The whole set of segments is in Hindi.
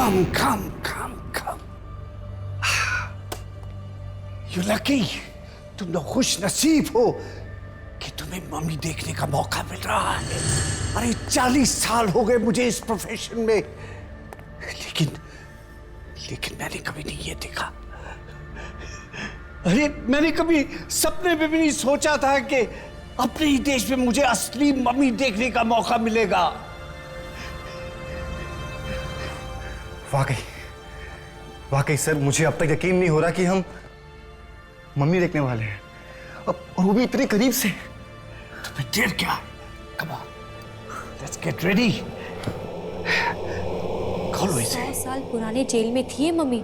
Come, come, come, come. You're lucky. तुम लोग खुश नसीब हो कि तुम्हें मम्मी देखने का मौका मिल रहा है। अरे 40 साल हो गए मुझे इस प्रोफेशन में, लेकिन मैंने कभी नहीं ये देखा। अरे मैंने कभी सपने में भी नहीं सोचा था कि अपने ही देश में मुझे असली मम्मी देखने का मौका मिलेगा। वाकई सर, मुझे अब तक यकीन नहीं हो रहा कि हम मम्मी देखने वाले हैं, और वो भी इतने करीब से। तुम्हें देर क्या है? Come on, let's get ready. खोलो इसे। 100 साल पुराने जेल में थी ये मम्मी,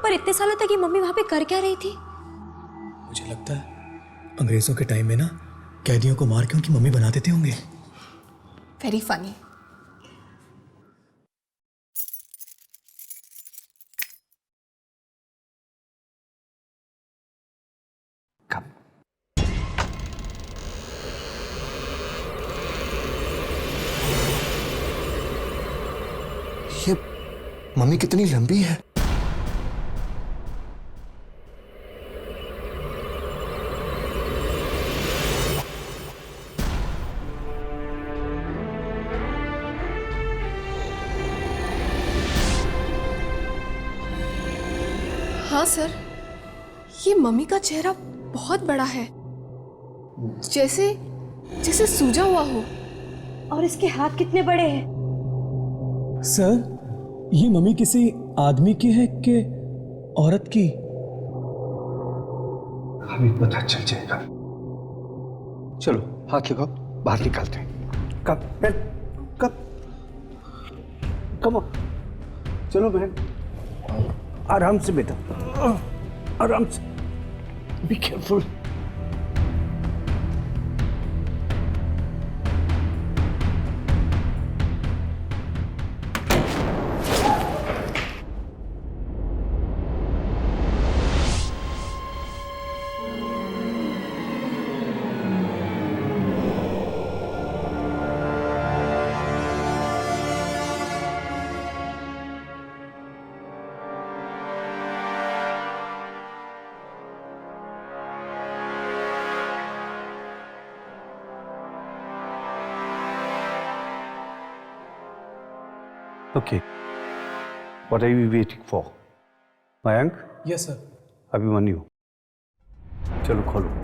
पर इतने सालों तक ये मम्मी वहां पे कर क्या रही थी? मुझे लगता है अंग्रेजों के टाइम में ना कैदियों को मार के उनकी मम्मी बना देते होंगे। Very funny. ये मम्मी कितनी लंबी है। हाँ सर, ये मम्मी का चेहरा बहुत बड़ा है, जैसे जैसे सूजा हुआ हो। और इसके हाथ कितने बड़े हैं? सर, ये मम्मी किसी आदमी की है कि औरत की? हमें पता चल जाएगा। चलो हाथ लगाओ, बाहर निकालते हैं। कब कम चलो बहन, आराम से बेटा, आराम से। Be careful. Okay. What are we waiting for? Mayank? Yes sir. Abhimanyu, चलो खोलो।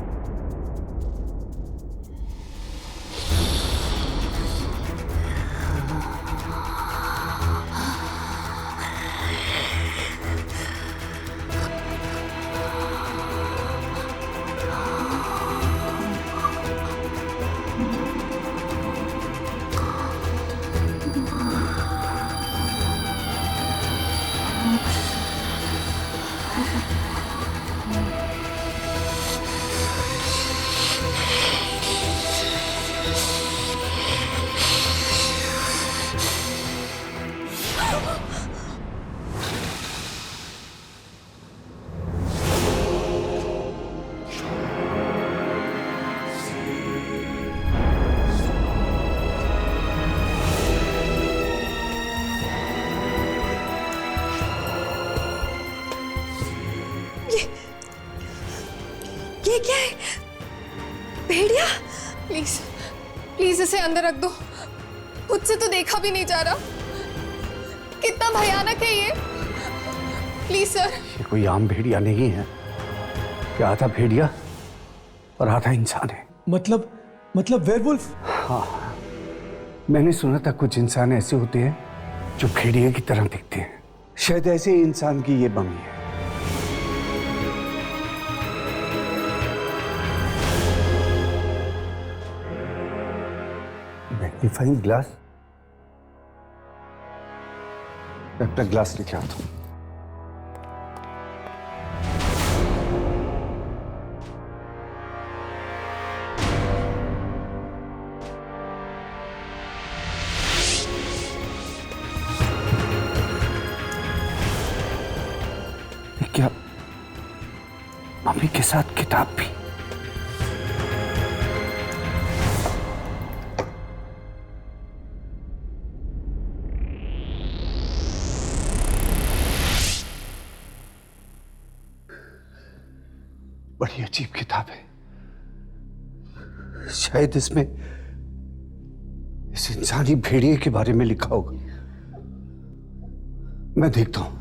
ये क्या है? भेड़िया? प्लीज प्लीज इसे अंदर रख दो, मुझसे तो देखा भी नहीं जा रहा। कितना भयानक है ये। Please sir. ये कोई आम भेड़िया नहीं है, ये आधा भेड़िया और आधा इंसान है। मतलब वेयरवुल्फ? हाँ, मैंने सुना था कुछ इंसान ऐसे होते हैं जो भेड़िया की तरह दिखते हैं। शायद ऐसे इंसान की ये मम्मी है। Magnifying glass? मैं अपना ग्लास लेके आता हूं। क्या मम्मी के साथ किताब भी? बड़ी अजीब किताब है। शायद इसमें इस इंसानी भेड़िए के बारे में लिखा होगा। मैं देखता हूं।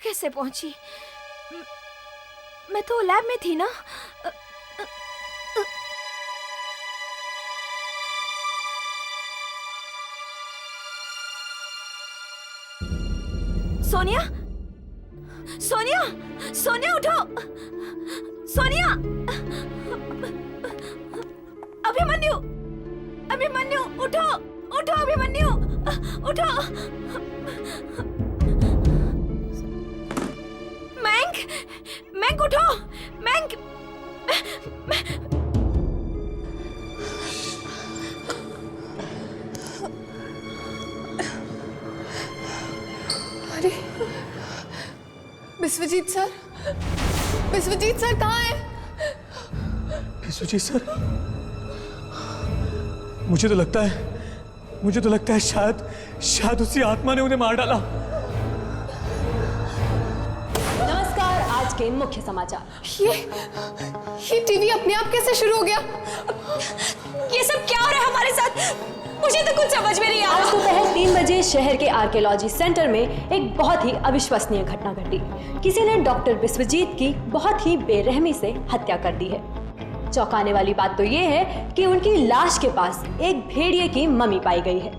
कैसे पहुंची? मैं तो लैब में थी ना। सोनिया, सोनिया, सोनिया उठो, सोनिया, अभिमन्यु, अभिमन्यु उठो, उठो अभिमन्यु, उठो। मैंक उठो, मैंक। अरे विश्वजीत सर, विश्वजीत सर कहाँ हैं? विश्वजीत सर, मुझे तो लगता है शायद उसी आत्मा ने उन्हें मार डाला। नमस्कार, आज के मुख्य समाचार। ये टीवी अपने आप कैसे शुरू हो गया? ये सब क्या हो रहा है हमारे साथ? मुझे तो कुछ समझ में नहीं आ रहा। आज दोपहर 3 बजे शहर के आर्कियोलॉजी सेंटर में एक बहुत ही अविश्वसनीय घटना घटी। किसी ने डॉक्टर विश्वजीत की बहुत ही बेरहमी से हत्या कर दी है। चौंकाने वाली बात तो ये है कि उनकी लाश के पास एक भेड़िए की मम्मी पाई गई है।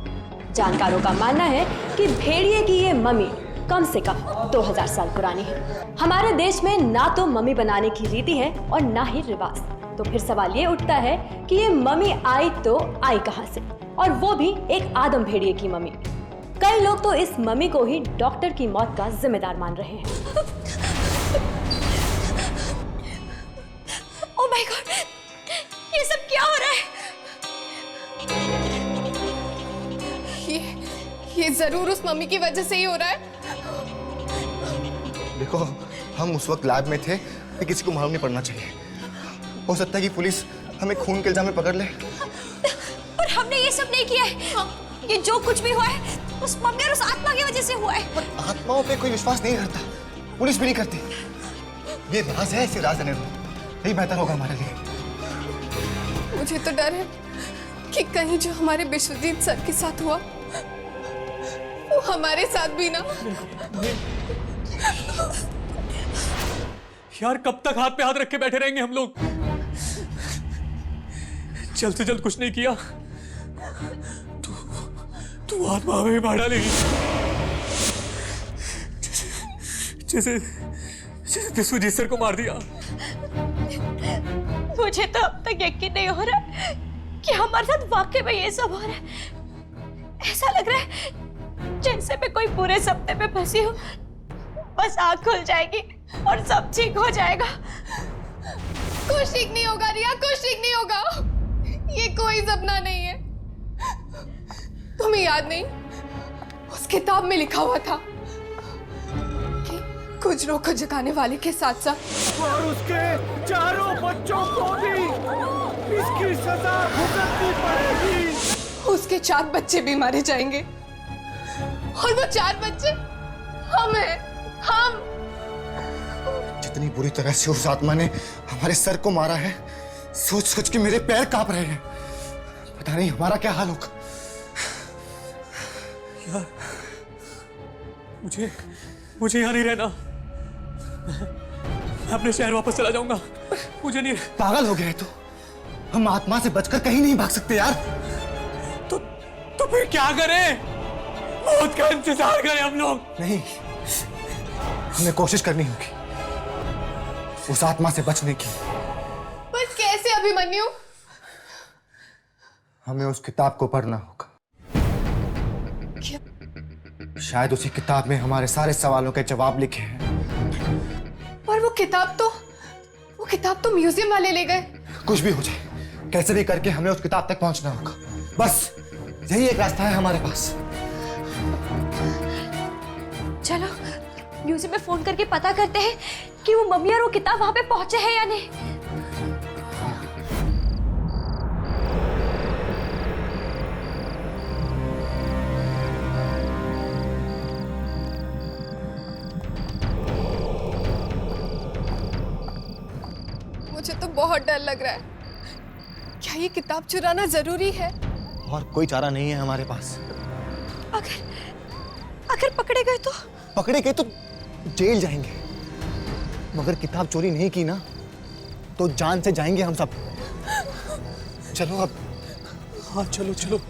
जानकारों का मानना है कि भेड़िए की ये मम्मी कम से कम 2000 साल पुरानी है। हमारे देश में ना तो मम्मी बनाने की रीति है और ना ही रिवाज। तो फिर सवाल ये उठता है कि ये मम्मी आई कहां से, और वो भी एक आदम भेड़िए की मम्मी। कई लोग तो इस मम्मी को ही डॉक्टर की मौत का जिम्मेदार मान रहे हैं। ओह माय गॉड, ये सब क्या हो रहा है? ये जरूर उस मम्मी की वजह से ही हो रहा है। देखो, हम उस वक्त लैब में थे, किसी को मालूम नहीं पड़ना चाहिए। हो सकता है कि पुलिस हमें खून के इल्जाम में पकड़ ले। और हमने ये सब नहीं किया है। ये जो कुछ भी हुआ है उस मम्मी और उस आत्मा की वजह से हुआ है। पर आत्माओं पे कोई विश्वास नहीं करता, पुलिस भी नहीं करती। ये राज है, इसे राज रहने दो, यही बेहतर होगा हमारे लिए। मुझे तो डर है कि कहीं जो हमारे विश्वजीत सर के साथ हुआ वो हमारे साथ भी ना। यार, कब तक हाथ पे हाथ रख के बैठे रहेंगे हम लोग? जल्द से जल्द कुछ नहीं किया तू आत्मा हमें मार डालेगी, जैसे विश्वजीत सर को मार दिया। मुझे तो अब तक यकीन नहीं हो रहा कि हमारे साथ वाकई में ये सब हो रहा है। ऐसा लग रहा है जैसे मैं कोई पूरे सपने में फंसी हूँ। बस आँख खुल जाएगी और सब ठीक हो जाएगा। कुछ ठीक नहीं होगा रिया, कुछ ठीक नहीं होगा। ये कोई सपना नहीं है। तुम्हें याद नहीं, उस किताब में लिखा हुआ था कि गुजरों को जगाने वाले के साथ साथ और उसके चारों बच्चों को भी इसकी सजा भुगतनी पड़ेगी। उसके 4 बच्चे भी मारे जाएंगे और वो 4 बच्चे हम हैं, हम। जितनी बुरी तरह से उस आत्मा ने हमारे सर को मारा है, सोच सोच के मेरे पैर कांप रहे हैं। पता नहीं हमारा क्या हाल होगा। यार, मुझे यहाँ नहीं रहना। मैं अपने शहर वापस चला जाऊंगा। मुझे नहीं। पागल हो गए तो हम आत्मा से बचकर कहीं नहीं भाग सकते यार। तो फिर क्या करें? मौत का इंतजार करें हम लोग? नहीं, हमें कोशिश करनी होगी उस आत्मा से बचने की। पर कैसे अभिमन्यु? हमें उस किताब को पढ़ना होगा। शायद उसी किताब में हमारे सारे सवालों के जवाब लिखे हैं। पर वो किताब तो म्यूजियम वाले ले गए। कुछ भी हो जाए, कैसे भी करके हमें उस किताब तक पहुंचना होगा। बस यही एक रास्ता है हमारे पास। चलो म्यूजियम में फोन करके पता करते हैं कि वो मम्मी और वो किताब वहां पे पहुंचे हैं या नहीं। मुझे तो बहुत डर लग रहा है। क्या ये किताब चुराना जरूरी है? और कोई चारा नहीं है हमारे पास। अगर पकड़े गए तो? पकड़े गए तो जेल जाएंगे, मगर किताब चोरी नहीं की ना तो जान से जाएंगे हम सब। चलो अब। हाँ चलो चलो।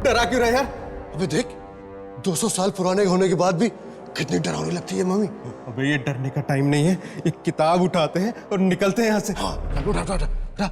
डरा क्यों रहा यार? अबे देख, 200 साल पुराने होने के बाद भी कितनी डरावनी लगती है मम्मी। अबे ये डरने का टाइम नहीं है। एक किताब उठाते हैं और निकलते हैं यहाँ से। हाँ, उठा उठा उठा उठा।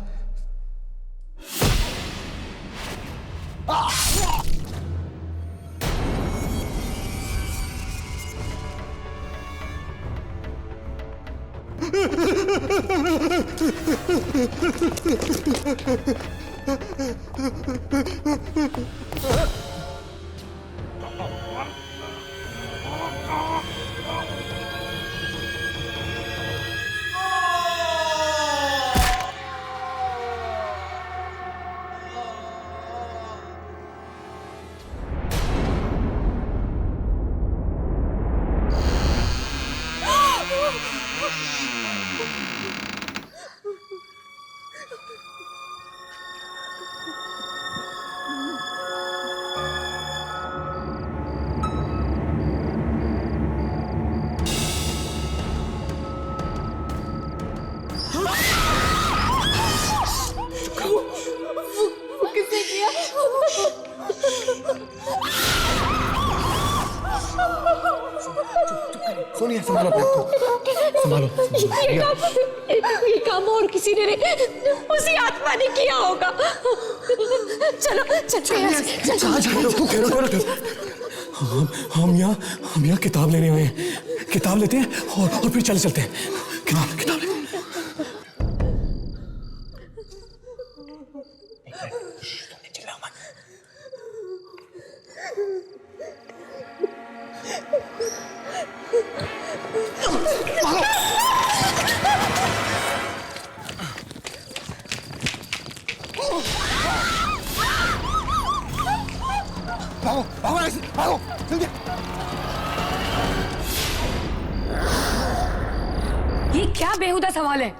सोनिया संभालो अपने आप को, संभालो। ये काम और किसी ने नहीं, उसी आत्मा ने किया होगा। चलो चलते हैं। हम यहाँ किताब लेने आए हैं। किताब लेते हैं और फिर चलते हैं। किताब लेते हैं। भागो भागो ऐसे भागो जल्दी। ये क्या बेहुदा सवाल है?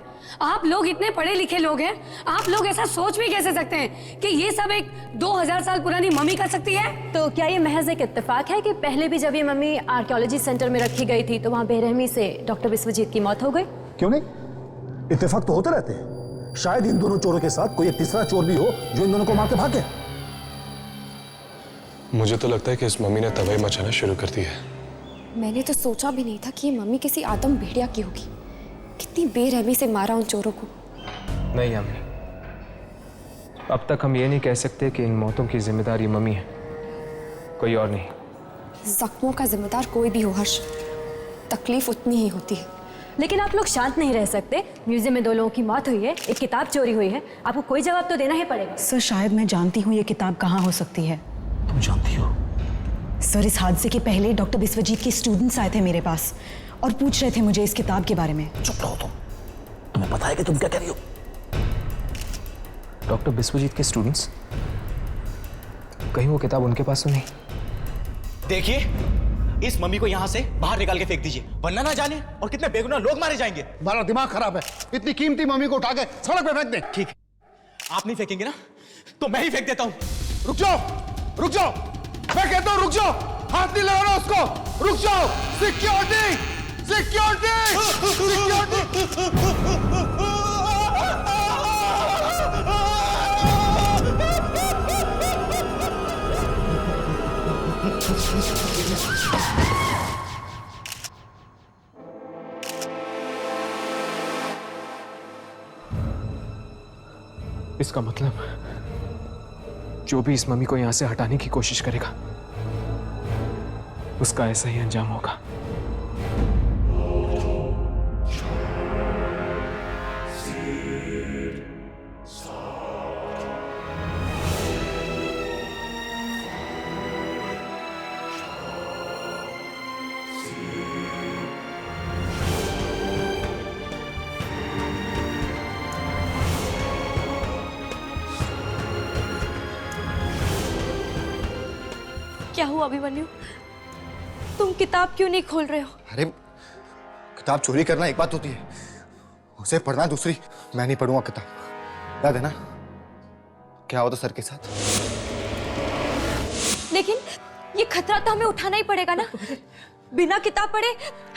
आप लोग इतने पढ़े लिखे लोग हैं, आप लोग ऐसा सोच भी कैसे सकते हैं कि ये सब एक 2000 साल पुरानी मम्मी कर सकती है? तो क्या ये महज एक इत्तेफाक है कि पहले भी जब ये मम्मी आर्कियोलॉजी सेंटर में रखी गई थी तो वहाँ बेरहमी से डॉक्टर विश्वजीत की मौत हो गई? क्यों नहीं, इत्तेफाक तो होते रहते हैं। शायद इन दोनों चोरों के साथ कोई एक तीसरा चोर भी हो जो इन दोनों को मार के भागे। मुझे तो लगता है कि इस मम्मी ने तबाही मचाना शुरू कर दी है। मैंने तो सोचा भी नहीं था कि ये मम्मी किसी आदम भेड़िया की होगी। कितनी बेरहमी से मारा उन चोरों को। नहीं यामिनी, अब तक हम ये नहीं कह सकते कि इन मौतों की जिम्मेदार ये मम्मी है, कोई और नहीं। जख्मों का जिम्मेदार कोई भी हो हर्ष, तकलीफ उतनी ही होती है। लेकिन आप लोग शांत नहीं रह सकते। म्यूजियम में 2 लोगों की मौत हुई है, एक किताब चोरी हुई है, आपको कोई जवाब तो देना ही पड़ेगा। सर शायद मैं जानती हूँ ये किताब कहाँ हो सकती है। तुम जानती हो? सर इस हादसे के पहले डॉक्टर विश्वजीत के स्टूडेंट्स आए थे मेरे पास और पूछ रहे थे मुझे इस किताब के बारे में। चुप रहो तुम, तुम्हें पता है कि तुम क्या कह रही हो? डॉक्टर विश्वजीत के स्टूडेंट्स? कहीं वो किताब उनके पास तो नहीं? देखिए, इस मम्मी को यहाँ से बाहर निकाल के फेंक दीजिए, वरना ना जाने और कितने बेगुनाह लोग मारे जाएंगे। हमारा दिमाग खराब है, इतनी कीमती मम्मी को उठा के सड़क पे फेंक दे। ठीक है, आप नहीं फेंकेंगे ना तो मैं ही फेंक देता हूँ। रुक जाओ, रुक जाओ, मैं कहता हूँ रुक जाओ, हाथ नहीं लगाना उसको, रुक जाओ। Security, security, security. इसका मतलब जो भी इस मम्मी को यहां से हटाने की कोशिश करेगा उसका ऐसा ही अंजाम होगा। क्या हुआ अभिमन्यु? तुम किताब क्यों नहीं खोल रहे हो? अरे किताब चोरी करना एक बात होती है, उसे पढ़ना दूसरी। मैं नहीं पढ़ूंगा किताब, याद है ना क्या हुआ था सर के साथ? लेकिन ये खतरा तो हमें उठाना ही पड़ेगा ना। बिना किताब पढ़े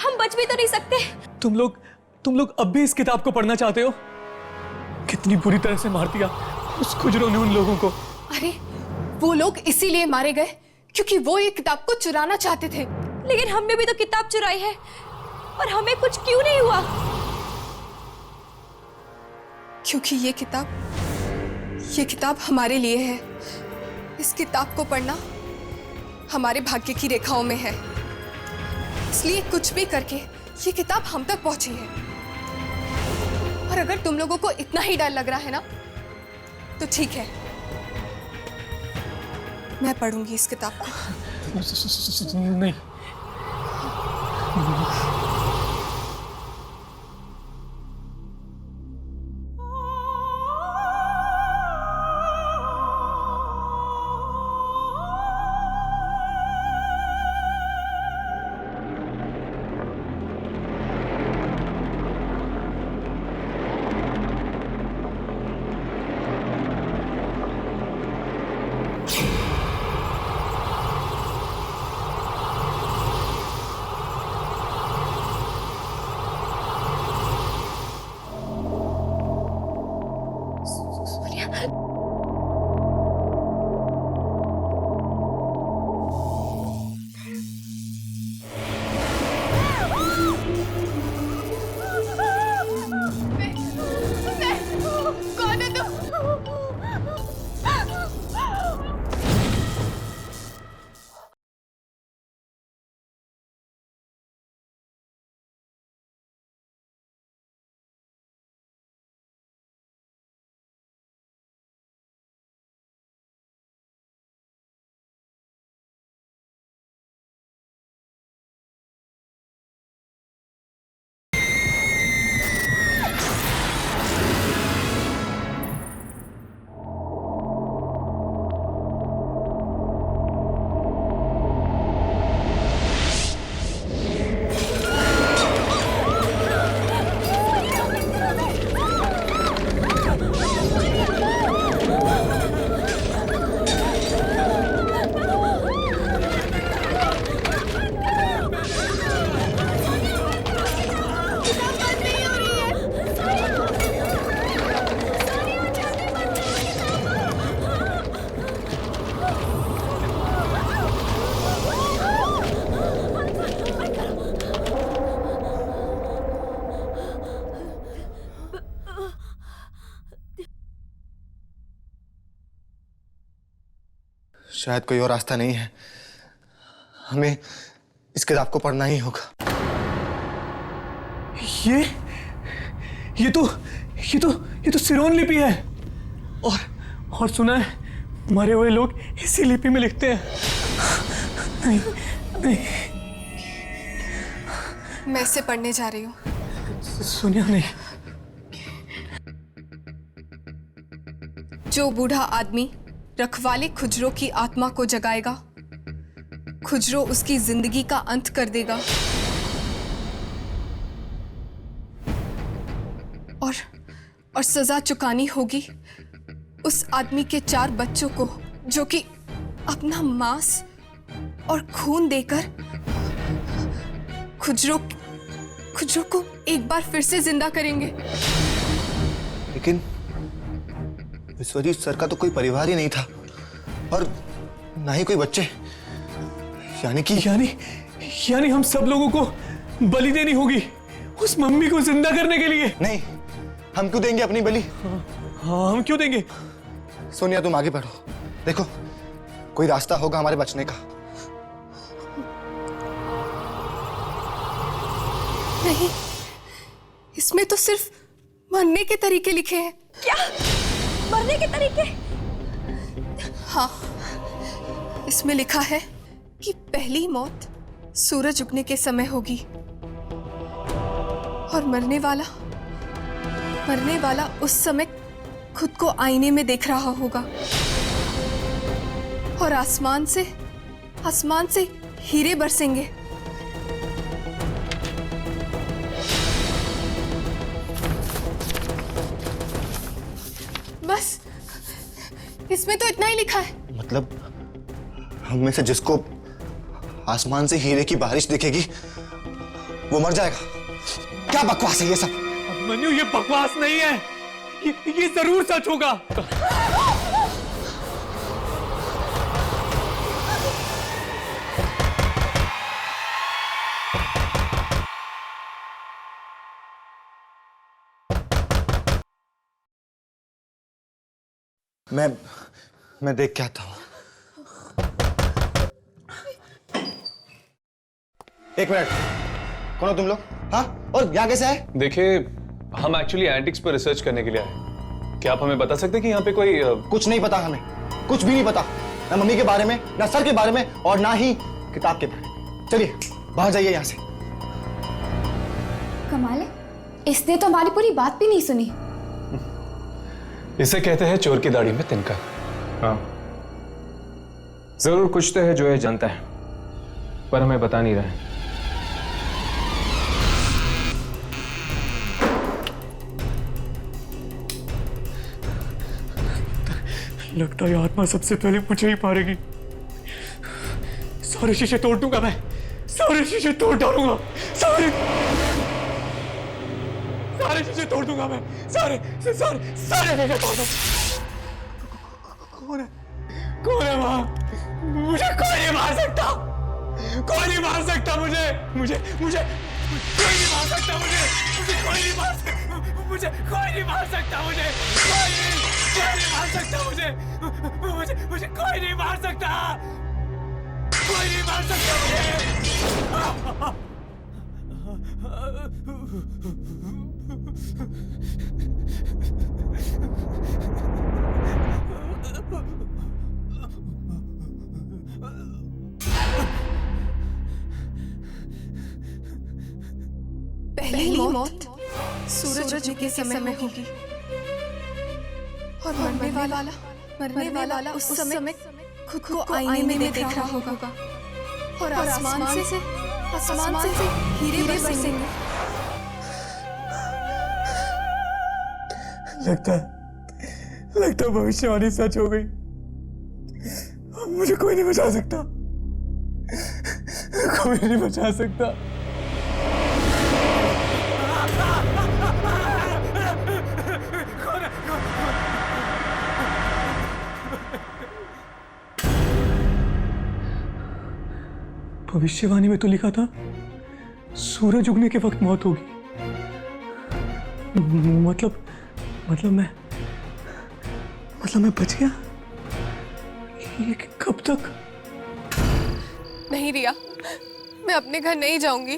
हम बच भी तो नहीं सकते। तुम लोग अब भी इस किताब को पढ़ना चाहते हो? कितनी बुरी तरह से मार दिया उस खुजरों ने उन लोगों को। अरे वो लोग इसीलिए मारे गए क्योंकि वो ये किताब को चुराना चाहते थे। लेकिन हमने भी तो किताब चुराई है और हमें कुछ क्यों नहीं हुआ? क्योंकि ये किताब हमारे लिए है। इस किताब को पढ़ना हमारे भाग्य की रेखाओं में है, इसलिए कुछ भी करके ये किताब हम तक पहुंची है। और अगर तुम लोगों को इतना ही डर लग रहा है ना, तो ठीक है, मैं पढ़ूंगी इस किताब को। नहीं, कौन है तुम? शायद कोई और रास्ता नहीं है, हमें इस किताब को पढ़ना ही होगा। ये तो सिरोन लिपि है। और सुना है मरे हुए लोग इसी लिपि में लिखते हैं। नहीं नहीं, मैं इसे पढ़ने जा रही हूँ। सोनिया नहीं। जो बूढ़ा आदमी रखवाले खुजरो की आत्मा को जगाएगा, खुजरो उसकी जिंदगी का अंत कर देगा। और सजा चुकानी होगी उस आदमी के 4 बच्चों को, जो कि अपना मांस और खून देकर खुजरो को एक बार फिर से जिंदा करेंगे। लेकिन विश्वजीत सर का तो कोई परिवार ही नहीं था, और ना ही कोई बच्चे। यानी हम सब लोगों को बलि देनी होगी उस मम्मी को जिंदा करने के लिए। नहीं, हम क्यों देंगे अपनी बलि? हाँ, हम क्यों देंगे? सोनिया तुम आगे बढ़ो, देखो कोई रास्ता होगा हमारे बचने का। नहीं, इसमें तो सिर्फ मरने के तरीके लिखे हैं। क्या? मरने के तरीके? हाँ, इसमें लिखा है कि पहली मौत सूरज उगने के समय होगी, और मरने वाला उस समय खुद को आईने में देख रहा होगा, और आसमान से हीरे बरसेंगे। बस इसमें तो इतना ही लिखा है। मतलब हम में से जिसको आसमान से हीरे की बारिश दिखेगी वो मर जाएगा। क्या बकवास है ये सब? मनु, ये बकवास नहीं है, ये जरूर सच होगा। मैं देख के आता हूं। एक मिनट, कौन हो तुम लोग? हाँ, और यहाँ कैसे आए? देखिए, हम एक्चुअली एंटिक्स पर रिसर्च करने के लिए आए। क्या आप हमें बता सकते हैं कि यहाँ पे कोई कुछ नहीं पता, हमें कुछ भी नहीं पता, ना मम्मी के बारे में, ना सर के बारे में, और ना ही किताब के बारे में। चलिए बाहर जाइए यहाँ से। कमाल है, इसने तो हमारी पूरी बात भी नहीं सुनी। इसे कहते हैं चोर की दाढ़ी में तिनका। हाँ, जरूर कुछ तो है जो ये जानता है, पर हमें बता नहीं रहा है। लगता है आत्मा सबसे पहले मुझे ही मारेगी। सारे शीशे तोड़ दूंगा मैं, सारे शीशे तोड़ डालूंगा, सारे शीशे तोड़ दूंगा मैं, सारे शीशे तोड़ दूंगा। कौन है वहां? मुझे कोई नहीं मार सकता, कोई नहीं मार सकता मुझे कोई नहीं मार सकता, मुझे कोई नहीं मार सकता, कोई नहीं मार सकता, मुझे नहीं मार सकता, मुझे कोई नहीं मार सकता, कोई नहीं मार सकता मुझे। पहली मौत सूरज उगने के समय में होगी, और मरने वाला उस समय खुद को आईने में देख रहा होगा, और आसमान से हीरे बरसेंगे। लगता भविष्यवाणी सच हो गई। मुझे कोई नहीं बचा सकता, कोई नहीं बचा सकता। भविष्यवाणी में तो लिखा था सूरज उगने के वक्त मौत होगी। मतलब मैं बच गया? ये कब तक? नहीं रिया, मैं अपने घर नहीं जाऊंगी,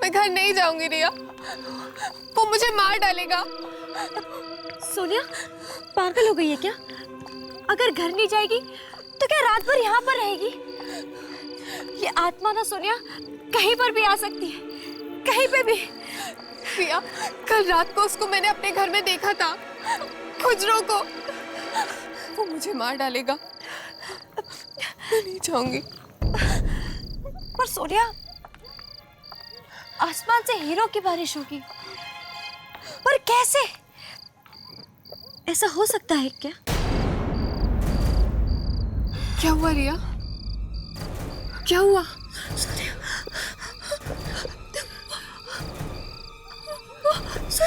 मैं घर नहीं जाऊंगी रिया, वो मुझे मार डालेगा। सोनिया पागल हो गई है क्या? अगर घर नहीं जाएगी तो क्या रात भर यहाँ पर रहेगी? ये आत्मा ना सोनिया कहीं पर भी आ सकती है, कहीं पे भी। रिया, कल रात को उसको मैंने अपने घर में देखा था, खुजरों को। वो मुझे मार डालेगा, मैं नहीं जाऊंगी। पर सोनिया आसमान से हीरो की बारिश होगी, पर कैसे? ऐसा हो सकता है क्या? क्या हुआ रिया? क्या हुआ?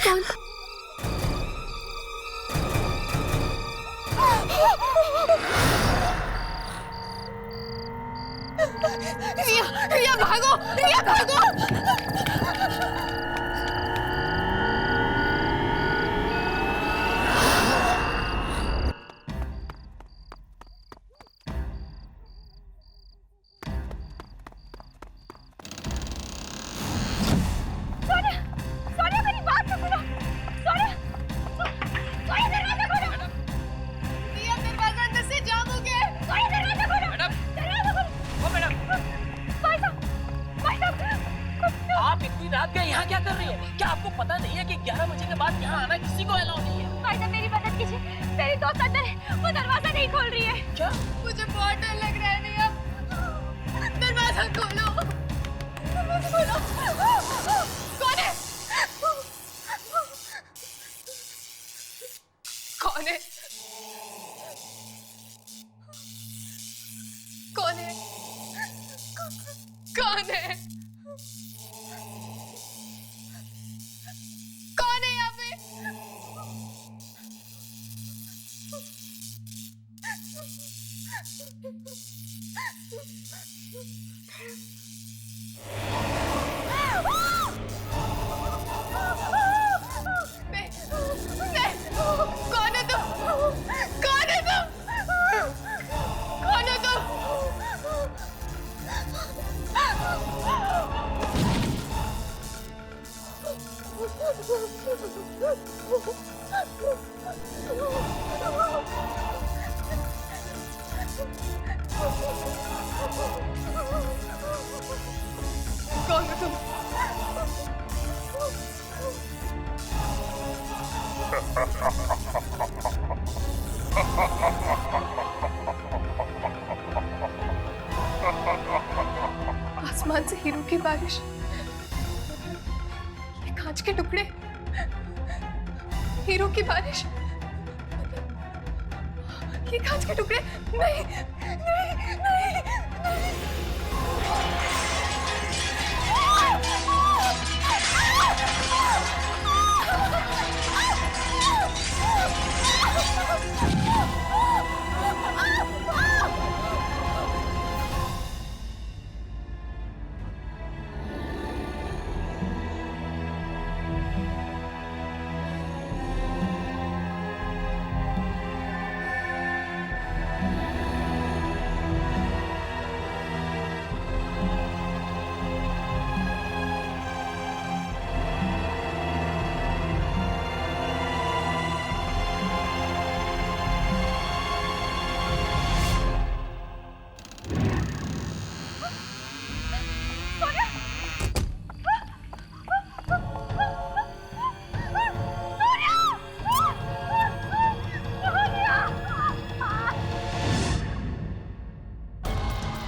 कौन? रिया भागो, रिया भागो। कौन है तुम? आसमान से हीरो की बारिश, ये कांच के टुकड़े, हीरो की बारिश, ये कांच के टुकड़े, नहीं नहीं नहीं, नहीं।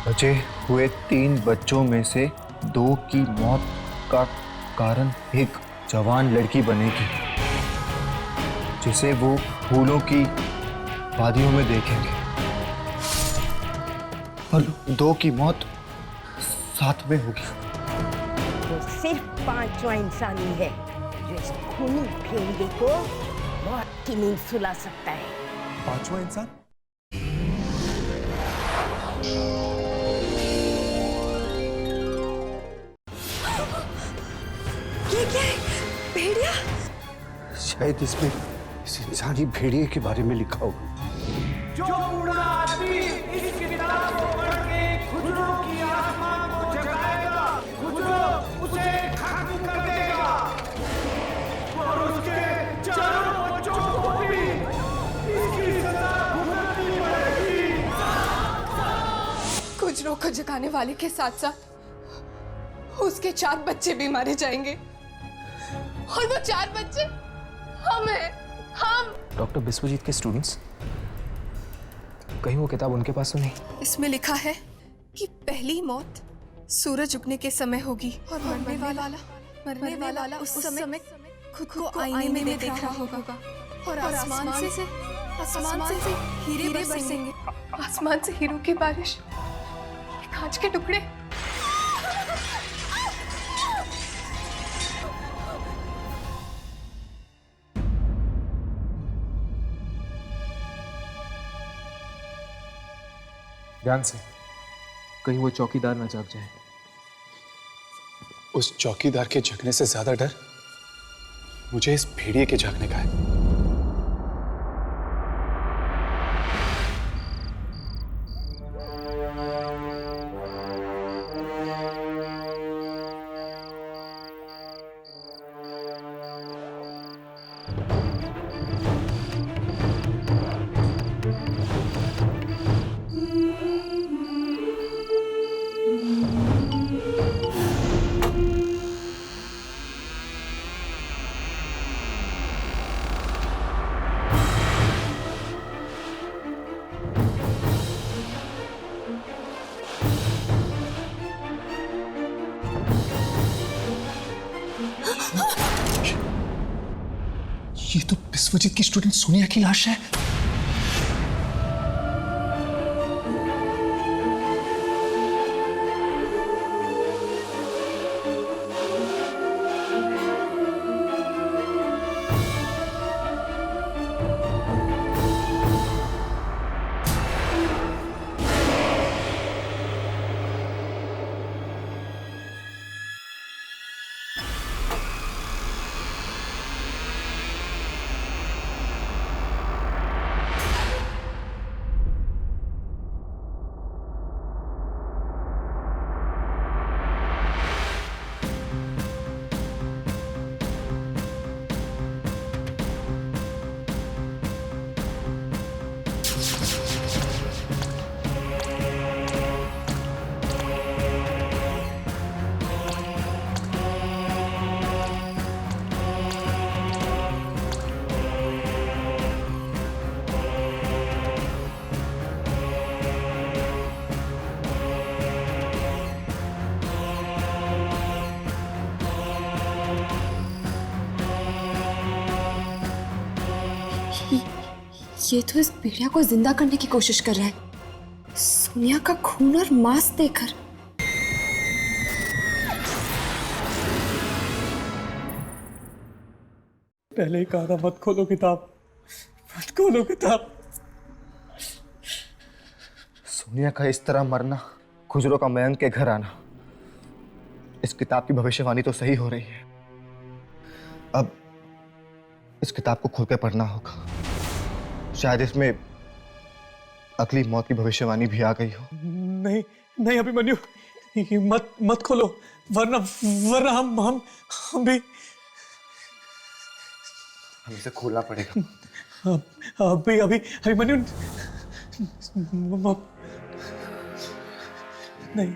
बचे हुए 3 बच्चों में से 2 की मौत का कारण एक जवान लड़की बनेगी, जिसे वो फूलों की वादियों में देखेंगे, और 2 की मौत साथ में होगी। तो सिर्फ 5वां इंसान ही है जो इस खूनी भेड़िए को मौत की नींद सुला सकता है। 5वां इंसान? ये क्या है? भेड़िया? शायद इसमें इस इंसानी भेड़िए के बारे में लिखा होगा। जो बूढ़ा आदमी इस किताब को पढ़ के खुजरों की आत्मा को जगाएगा, खुजरों उसे खत्म कर देगा और उसके चारों बच्चों को भी इसकी सजा भुगतनी पड़ेगी। खुजरों को जगाने वाले के साथ साथ उसके 4 बच्चे भी मारे जाएंगे, और वो 4 बच्चे हम हैं, हम। डॉक्टर बिस्वजीत के स्टूडेंट्स, कहीं वो किताब उनके पास तो नहीं? इसमें लिखा है कि पहली मौत सूरज उगने के समय होगी, और मरने वाला उस समय खुद को आईने में देख रहा होगा, और आसमान से हीरे बरसेंगे, आसमान से हीरो की बारिश, ये कांच के टुकड़े। ध्यान से, कहीं वो चौकीदार ना जाग जाए। उस चौकीदार के जगने से ज्यादा डर मुझे इस भेड़िए के जागने का है। ये तो बिस्वजीत की स्टूडेंट सोनिया की लाश है। ये तो इस भेड़िया को जिंदा करने की कोशिश कर रहा है, सोनिया का खून और मांस देकर। पहले ही कहा था मत खोलो किताब, मत खोलो किताब। सोनिया का इस तरह मरना, खुजरों का मयंक के घर आना, इस किताब की भविष्यवाणी तो सही हो रही है। अब इस किताब को खोल कर पढ़ना होगा, शायद इसमें अगली मौत की भविष्यवाणी भी आ गई हो। नहीं नहीं अभिमन्यु, ये मत खोलो, वरना वरना हम भी हमें इसे खोलना पड़ेगा। अभी अभिमन्यु नहीं।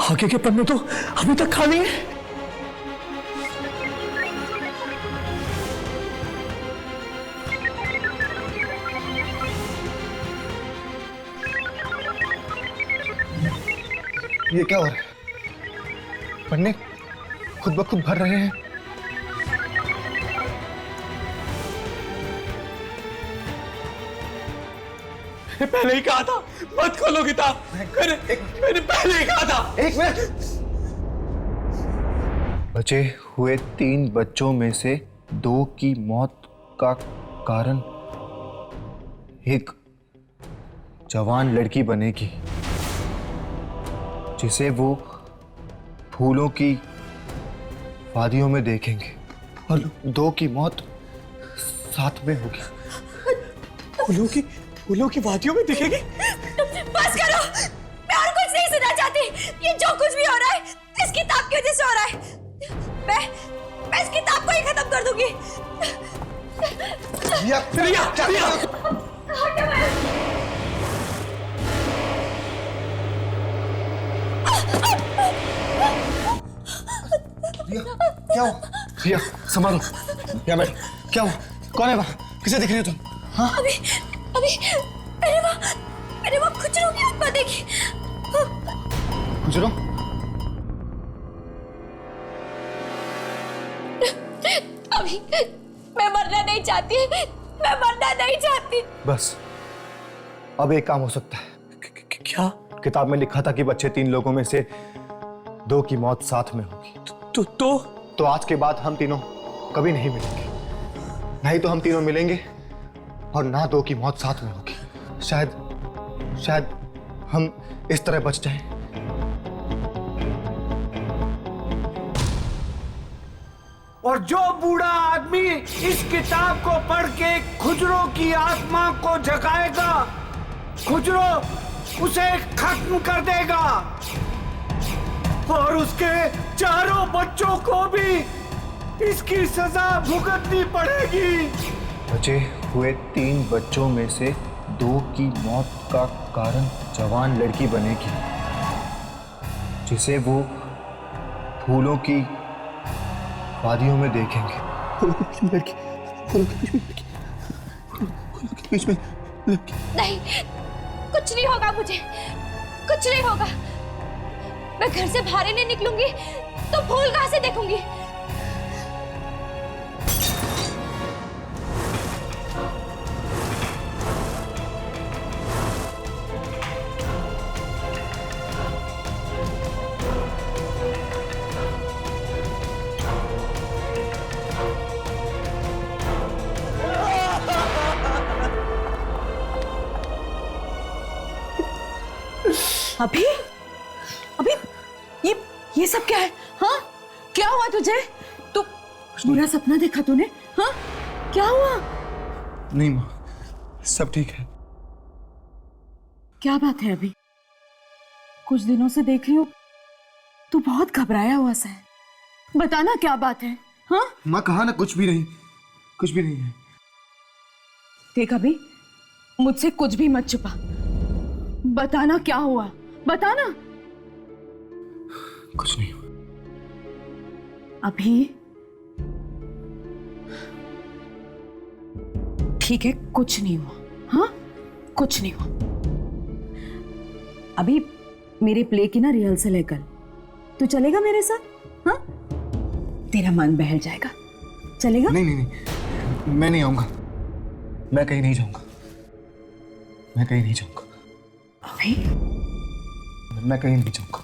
आगे के पन्ने तो अभी तक खाली है। ये क्या हो रहा है? पन्ने खुद ब खुद भर रहे हैं। पहले ही कहा था मत खोलो किताब, मैंने पहले ही कहा था। एक मिनट। बचे हुए 3 बच्चों में से 2 की मौत का कारण एक जवान लड़की बनेगी, जिसे वो फूलों की वादियों में देखेंगे, और 2 की मौत साथ में होगी। फूलों की वादियों में दिखेगी? बस करो, मैं और कुछ नहीं सुनना चाहती। ये जो कुछ भी हो रहा है इस किताब की वजह से हो रहा है। मैं इस किताब को ही खत्म कर दूंगी। क्या हो? रिया, संभालो। या मैं क्या हो? कौन है वहाँ? किसे दिख रही हो तुम? हाँ? अभी मैंने वो खुजरों की आत्मा देखी। खुजरों? अभी मैं मरना नहीं चाहती। बस अब एक काम हो सकता है। क्या? किताब में लिखा था कि बच्चे 3 लोगों में से 2 की मौत साथ में होगी। तो आज के बाद हम तीनों कभी नहीं मिलेंगे। नहीं तो हम तीनों मिलेंगे और ना 2 की मौत साथ में होगी। शायद हम इस तरह बच जाएं। और जो बूढ़ा आदमी इस किताब को पढ़ के खुजरों की आत्मा को जगाएगा, खुजरों उसे खत्म कर देगा और उसके 4 बच्चों को भी इसकी सजा भुगतनी पड़ेगी। बचे हुए 3 बच्चों में से 2 की मौत का कारण जवान लड़की बनेगी, जिसे वो फूलों की वादियों में देखेंगे। फूलों के बीच में लड़की। नहीं, कुछ नहीं होगा मुझे, कुछ नहीं होगा। मैं घर से बाहर ही नहीं निकलूंगी तो फूल कहां से देखूंगी? अभी ये सब क्या है? हाँ, क्या हुआ तुझे? तू बुरा सपना देखा तूने? हाँ, क्या हुआ? नहीं माँ, सब ठीक है। क्या बात है? अभी कुछ दिनों से देख रही हूँ तू बहुत घबराया हुआ सा है। बताना क्या बात है? हाँ माँ, कहा ना कुछ भी नहीं है। देख अभी, मुझसे कुछ भी मत छुपा, बताना क्या हुआ, बताना। कुछ नहीं हुआ। अभी ठीक है, कुछ नहीं हुआ। हाँ, कुछ नहीं हुआ। अभी मेरे प्ले की ना रिहर्सल है कल, तू चलेगा मेरे साथ? हाँ, तेरा मन बहल जाएगा। चलेगा? नहीं नहीं नहीं, मैं नहीं आऊंगा। मैं कहीं नहीं जाऊंगा। मैं कहीं नहीं जाऊंगा। अभी मैं कहीं नहीं जाऊंगा।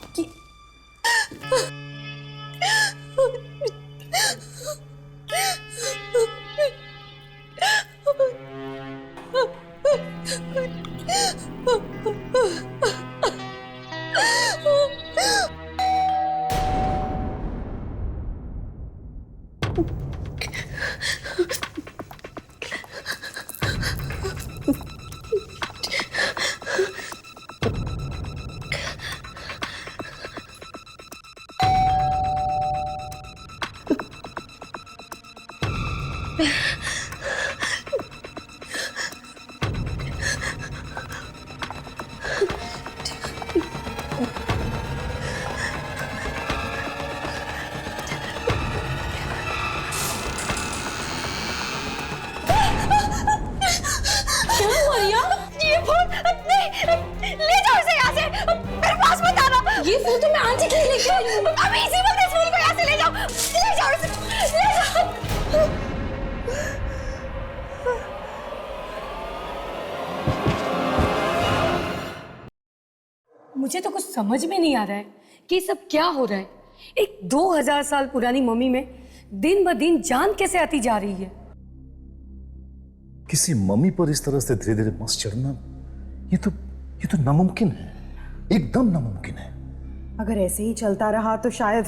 ये फूल तो मैं आंटी के लिए लेके आई हूँ। अभी इसी वक्त इस फूल को यहाँ से ले जाओ, ले जाओ इसे, ले जाओ। मुझे तो कुछ समझ में नहीं आ रहा है कि सब क्या हो रहा है। एक 2000 साल पुरानी मम्मी में दिन ब दिन जान कैसे आती जा रही है। किसी मम्मी पर इस तरह से धीरे धीरे मस चढ़ना, ये तो नामुमकिन है, एकदम नामुमकिन है। अगर ऐसे ही चलता रहा तो शायद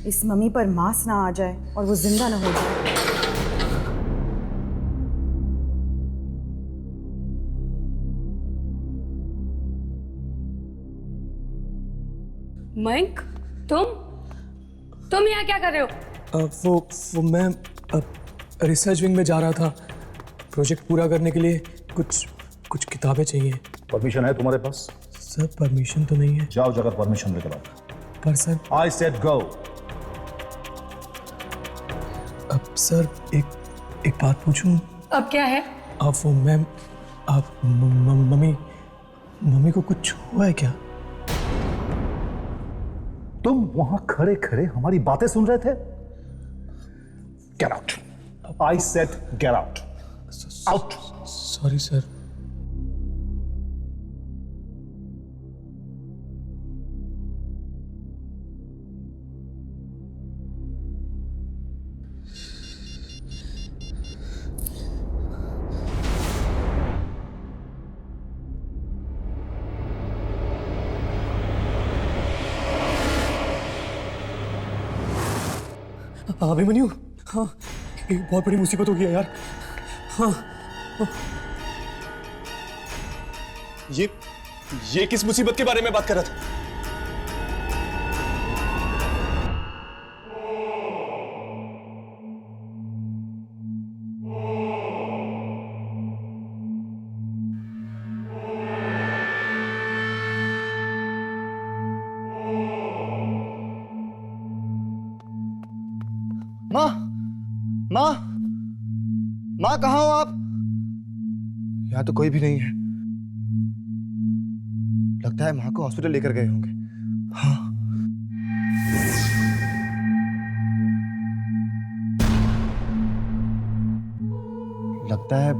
इस मम्मी पर मांस ना आ जाए और वो जिंदा ना हो जाए। मयंक, तुम यहाँ क्या कर रहे हो? वो मैं रिसर्च विंग में जा रहा था। प्रोजेक्ट पूरा करने के लिए कुछ किताबें चाहिए। परमिशन है तुम्हारे पास? सर परमिशन तो नहीं है। जाओ जाकर परमिशन लेकर आओ। पर सर आई सेड गो। अब सर एक बात पूछूं? अब क्या है? आप वो मैम, आप मम्मी को कुछ हुआ है क्या? तुम वहां खड़े खड़े हमारी बातें सुन रहे थे? Get out. I said get out. Out. Sorry sir. Abhimanyu, हाँ, एक बहुत बड़ी मुसीबत हो गई है यार। हाँ, ये किस मुसीबत के बारे में बात कर रहा था? माँ कहाँ हो आप? यहाँ तो कोई भी नहीं है। लगता है माँ को हॉस्पिटल लेकर गए होंगे। हाँ। लगता है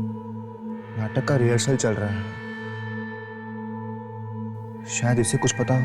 नाटक का रिहर्सल चल रहा है। शायद इसे कुछ पता हो।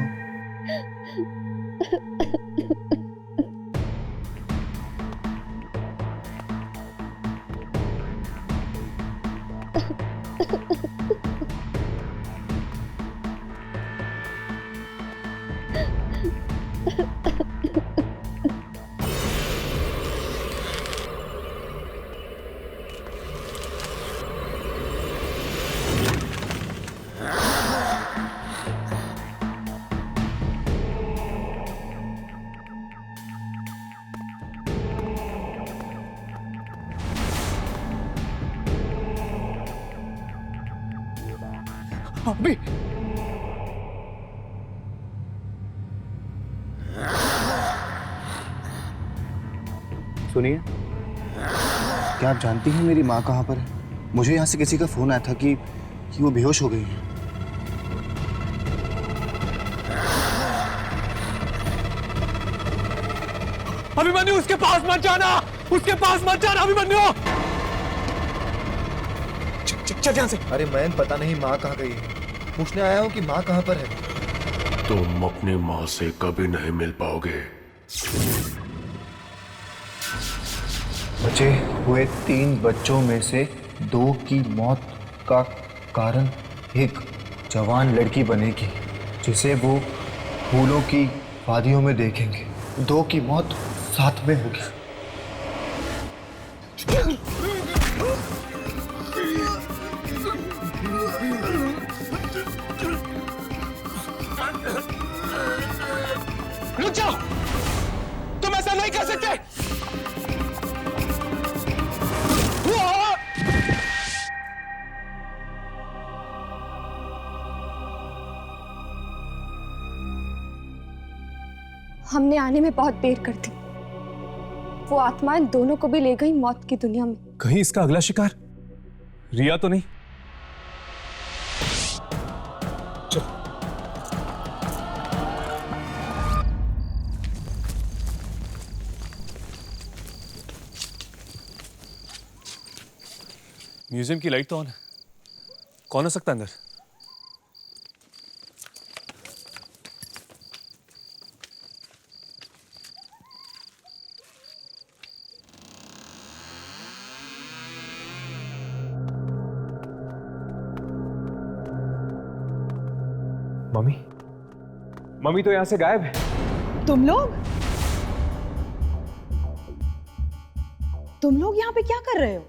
अभी सुनिए, क्या आप जानती हैं मेरी माँ कहाँ पर है? मुझे यहाँ से किसी का फोन आया था कि कि वो बेहोश हो गई है। अभिमन्यु, उसके पास मत जाना, उसके पास मत जाना अभिमन्यु। चल यहाँ से। अरे मयंक, पता नहीं माँ कहाँ गई है। पूछने आया हूँ कि माँ कहाँ पर है। तुम अपनी माँ से कभी नहीं मिल पाओगे। बचे हुए 3 बच्चों में से 2 की मौत का कारण एक जवान लड़की बनेगी, जिसे वो फूलों की वादियों में देखेंगे। 2 की मौत साथ में होगी। रुक जाओ, तुम ऐसा नहीं कर सकते। हमने आने में बहुत देर कर दी। वो आत्माएं दोनों को भी ले गई मौत की दुनिया में। कहीं इसका अगला शिकार रिया तो नहीं? म्यूजियम की लाइट तो ऑन है। कौन हो सकता है अंदर? मम्मी, मम्मी तो यहां से गायब है। तुम लोग यहाँ पे क्या कर रहे हो?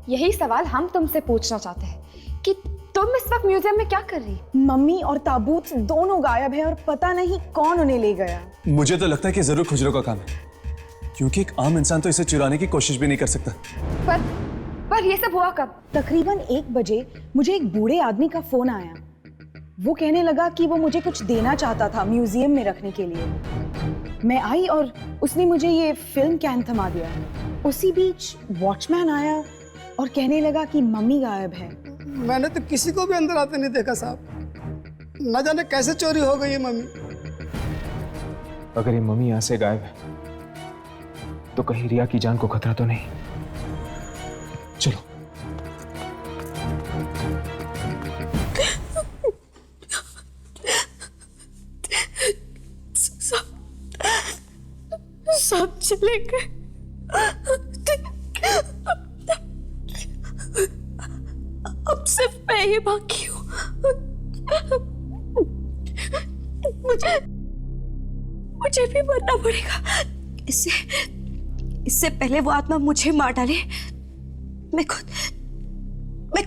यही सवाल हम तुमसे पूछना चाहते हैं कि तुम इस वक्त म्यूजियम में क्या कर रही? मम्मी और ताबूत दोनों गायब है और पता नहीं कौन उन्हें ले गया। मुझे तो लगता है कि जरूर खुजरो का काम है, क्योंकि एक आम इंसान तो इसे चुराने की कोशिश भी नहीं कर सकता। पर ये सब हुआ कब? तकरीबन 1 बजे मुझे एक बूढ़े आदमी का फोन आया। वो कहने लगा कि वो मुझे कुछ देना चाहता था म्यूजियम में रखने के लिए। मैं आई और उसने मुझे ये फिल्म कैन थमा दिया। उसी बीच वॉचमैन आया और कहने लगा कि मम्मी गायब है। मैंने तो किसी को भी अंदर आते नहीं देखा साहब। न जाने कैसे चोरी हो गई है मम्मी। अगर ये मम्मी यहां से गायब है तो कहीं रिया की जान को खतरा तो नहीं? चलो। सब चले गए। अब सिर्फ मैं ही बाकी हूँ। मुझे भी मरना पड़ेगा। इससे पहले वो आत्मा मुझे मार डाले, मैं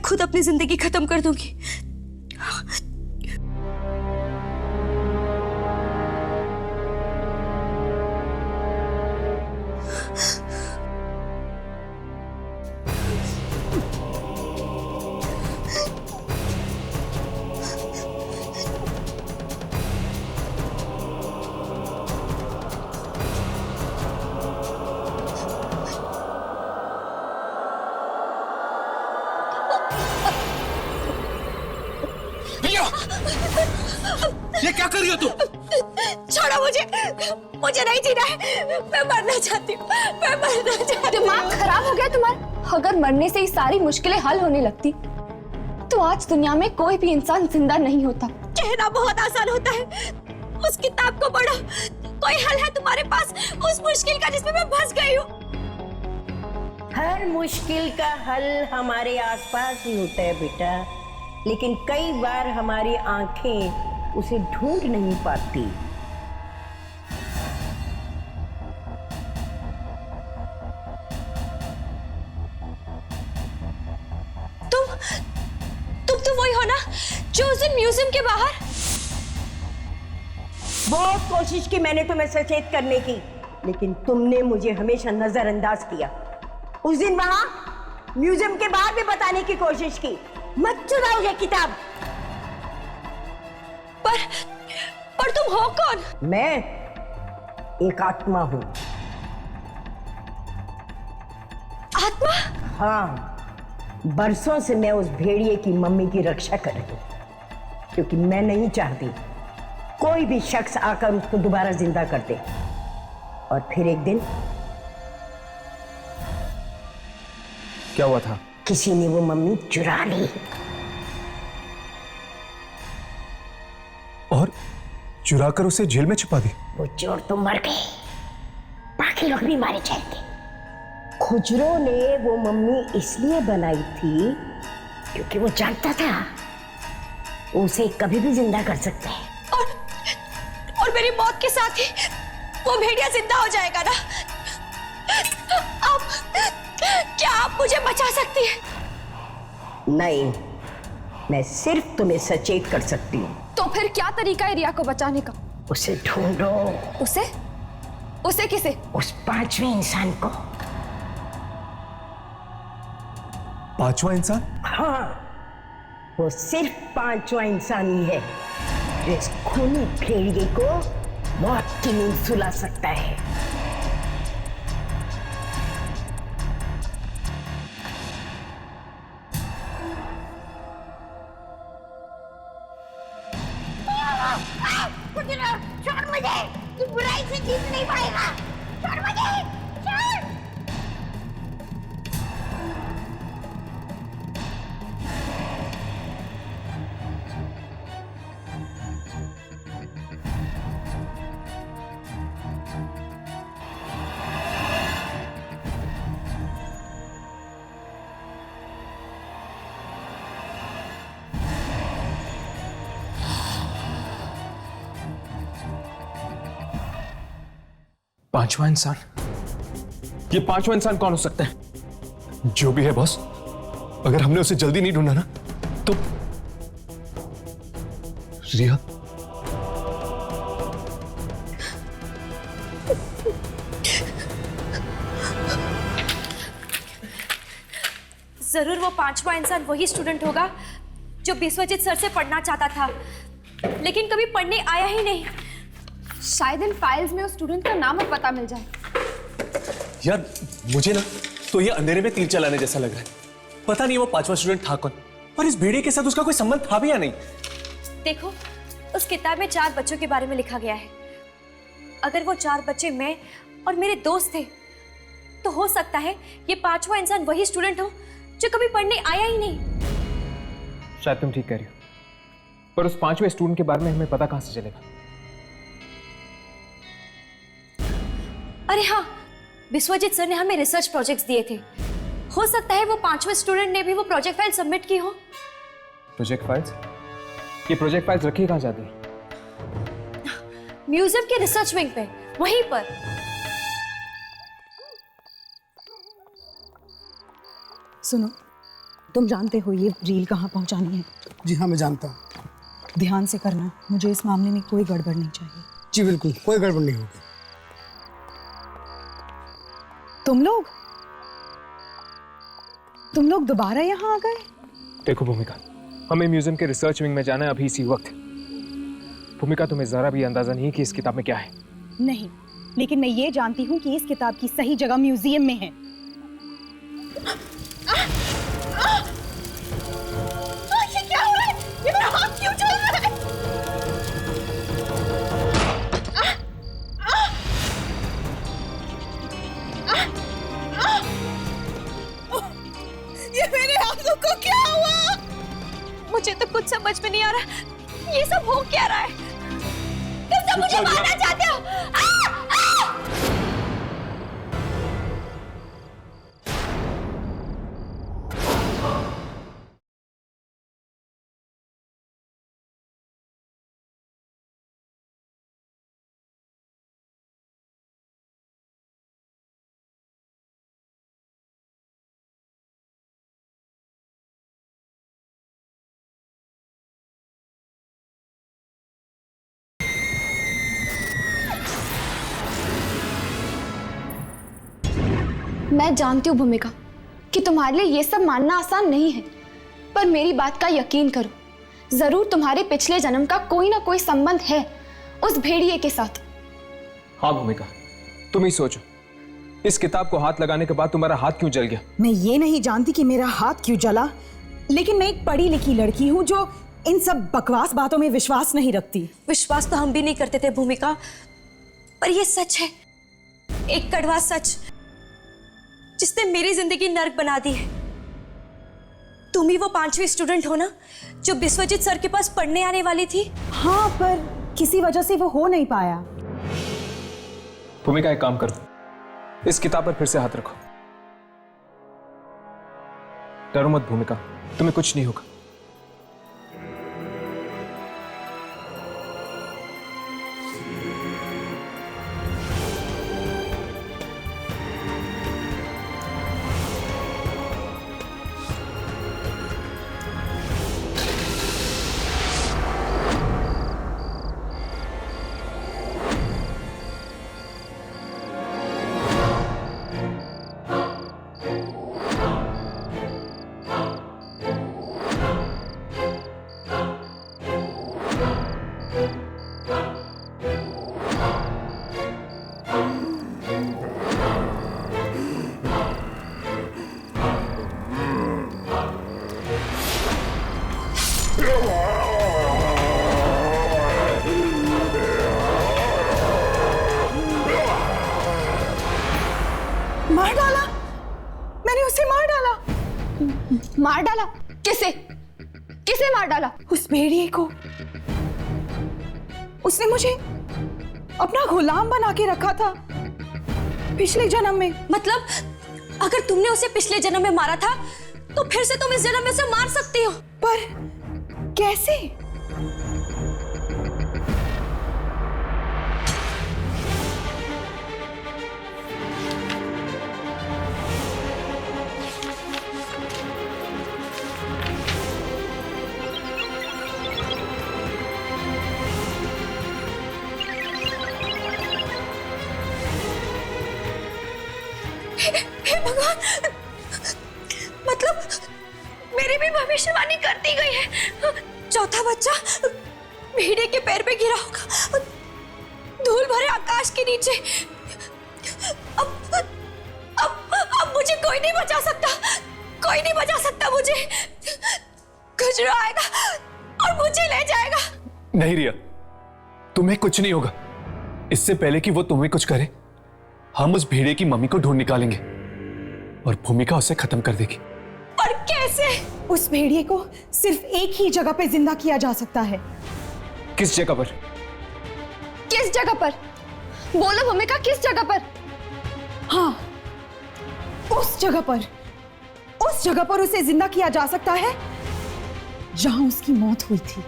खुद अपनी जिंदगी खत्म कर दूंगी। ये क्या कर रही हो तुम? छोड़ो मुझे नहीं जीना है। मैं मरना चाहती हूँ, मैं मरना चाहती हूँ। दिमाग खराब हो गया तुम्हारा? अगर मरने से ही सारी मुश्किलें हल होने लगती तो आज दुनिया में कोई भी इंसान जिंदा नहीं होता। कहना बहुत आसान होता है। उस किताब को पढ़ो, कोई हल है तुम्हारे पास उस मुश्किल का जिसमें मैं फंस गई हूँ। हर मुश्किल का हल हमारे आसपास ही होता है बेटा, लेकिन कई बार हमारी आंखें उसे ढूंढ नहीं पाती। तुम तो वही हो ना जो उस दिन म्यूजियम के बाहर? बहुत कोशिश की मैंने तुम्हें सचेत करने की, लेकिन तुमने मुझे हमेशा नजरअंदाज किया। उस दिन वहां म्यूजियम के बाहर भी बताने की कोशिश की, मत चुराओ ये किताब। पर तुम हो कौन? मैं एक आत्मा हूं। आत्मा? हाँ, बरसों से मैं उस भेड़िए की मम्मी की रक्षा कर रही हूँ, क्योंकि मैं नहीं चाहती कोई भी शख्स आकर उसको दोबारा जिंदा कर दे और फिर एक दिन क्या हुआ था? किसी ने वो मम्मी चुरा ली। और चुराकर उसे जेल में छुपा दी। वो चोर तो मर गए, बाकी लोग भी मारे जाएंगे। खुजरो ने वो मम्मी इसलिए बनाई थी क्योंकि वो जानता था उसे कभी भी जिंदा कर सकते हैं। और मेरी मौत के साथ ही वो भेड़िया जिंदा हो जाएगा ना? क्या आप मुझे बचा सकती हैं? नहीं, मैं सिर्फ तुम्हें सचेत कर सकती हूँ। तो फिर क्या तरीका है रिया को बचाने का? उसे ढूंढो। उसे? उसे किसे? उस पांचवें इंसान को। पांचवा इंसान? हाँ, वो सिर्फ पांचवा इंसान ही है जो इस खूनी भेड़िए को मौत की नींद सुला सकता है। छोड़ मुझे, तू बुराई से जीत नहीं पाएगा। छोड़ मुझे, छोड़। पांचवा इंसान? ये पांचवा इंसान कौन हो सकता है? जो भी है बॉस, अगर हमने उसे जल्दी नहीं ढूंढा ना तो रिया। जरूर वो पांचवा इंसान वही स्टूडेंट होगा जो बिस्वजीत सर से पढ़ना चाहता था, लेकिन कभी पढ़ने आया ही नहीं। शायद इन फाइल्स में उस स्टूडेंट का नाम और पता मिल जाए। यार मुझे ना तो ये अंधेरे में तीर चलाने जैसा लग रहा है। पता नहीं वो पांचवा स्टूडेंट था कौन, और इस भेड़िए के साथ उसका कोई संबंध था भी या नहीं। देखो, उस किताब में 4 बच्चों के बारे में लिखा गया है। अगर वो 4 बच्चे मैं और मेरे दोस्त थे, तो हो सकता है ये पांचवा इंसान वही स्टूडेंट हो जो कभी पढ़ने आया ही नहीं। शायद तुम ठीक कह रही हो, पर उस पांचवें स्टूडेंट के बारे में हमें पता कहां से चलेगा? अरे हाँ, बिस्वजीत सर ने हमें रिसर्च प्रोजेक्ट्स दिए थे। हो सकता है वो पांचवें स्टूडेंट ने भी वो प्रोजेक्ट फाइल सबमिट की हो। Project files? ये प्रोजेक्ट फाइल्स रखी कहां जाती है? म्यूजियम के रिसर्च विंग पे, वहीं पर। सुनो, तुम जानते हो ये रील कहाँ पहुंचानी है? जी हाँ, मैं जानता हूँ। ध्यान से करना, मुझे इस मामले में कोई गड़बड़ नहीं चाहिए। जी बिल्कुल, कोई गड़बड़ नहीं होगी। तुम लोग दोबारा यहाँ आ गए? देखो भूमिका, हमें म्यूजियम के रिसर्च विंग में जाना है अभी इसी वक्त। भूमिका, तुम्हें जरा भी अंदाजा नहीं कि इस किताब में क्या है। नहीं, लेकिन मैं ये जानती हूँ कि इस किताब की सही जगह म्यूजियम में है। ये क्या हो रहा है? ये मेरा हाथ क्यों चल रहा है? ये मेरे हाथों को क्या हुआ? मुझे तो कुछ समझ में नहीं आ रहा। ये सब हो क्या रहा है? तुम सब मुझे मारना चाहते हो? मैं जानती हूँ भूमिका कि तुम्हारे लिए ये सब मानना आसान नहीं है, पर मेरी बात का यकीन करो, जरूर तुम्हारे पिछले जन्म का कोई ना कोई संबंध है उस भेड़िए के साथ। हाँ भूमिका, तुम ही सोचो, इस किताब को हाथ लगाने के बाद तुम्हारा हाथ क्यों जल गया? मैं ये नहीं जानती कि मेरा हाथ क्यों जला, लेकिन मैं एक पढ़ी लिखी लड़की हूँ जो इन सब बकवास बातों में विश्वास नहीं रखती। विश्वास तो हम भी नहीं करते थे भूमिका, पर ये सच है, एक कड़वा सच जिसने मेरी जिंदगी नर्क बना दी है। तुम ही वो 5वीं स्टूडेंट हो ना जो बिस्वजीत सर के पास पढ़ने आने वाली थी? हाँ, पर किसी वजह से वो हो नहीं पाया। भूमिका एक काम करो, इस किताब पर फिर से हाथ रखो। डरो मत भूमिका, तुम्हें कुछ नहीं होगा। मार डाला? मैंने उसे मार डाला। मार डाला? किसे? किसे मार डाला? उस भेड़िए को। उसने मुझे अपना गुलाम बना के रखा था पिछले जन्म में। मतलब अगर तुमने उसे पिछले जन्म में मारा था तो फिर से तुम इस जन्म में उसे मार सकती हो। पर कैसे? हे भगवान, मतलब मेरी भी भविष्यवाणी कर दी गई है। चौथा बच्चा भेड़िए के पैर पे गिरा होगा, धूल भरे आकाश के नीचे। अब मुझे कोई नहीं बचा सकता, कोई नहीं बचा सकता मुझे। गुजरा आएगा और मुझे ले जाएगा। नहीं रिया, तुम्हें कुछ नहीं होगा। इससे पहले कि वो तुम्हें कुछ करे, हम उस भेड़िए की मम्मी को ढूंढ निकालेंगे और भूमिका उसे खत्म कर देगी। पर कैसे? उस भेड़िए को सिर्फ एक ही जगह पे जिंदा किया जा सकता है। किस जगह पर? किस जगह पर? बोलो भूमिका, किस जगह पर? हाँ, उस जगह पर। उस जगह पर उसे जिंदा किया जा सकता है जहां उसकी मौत हुई थी।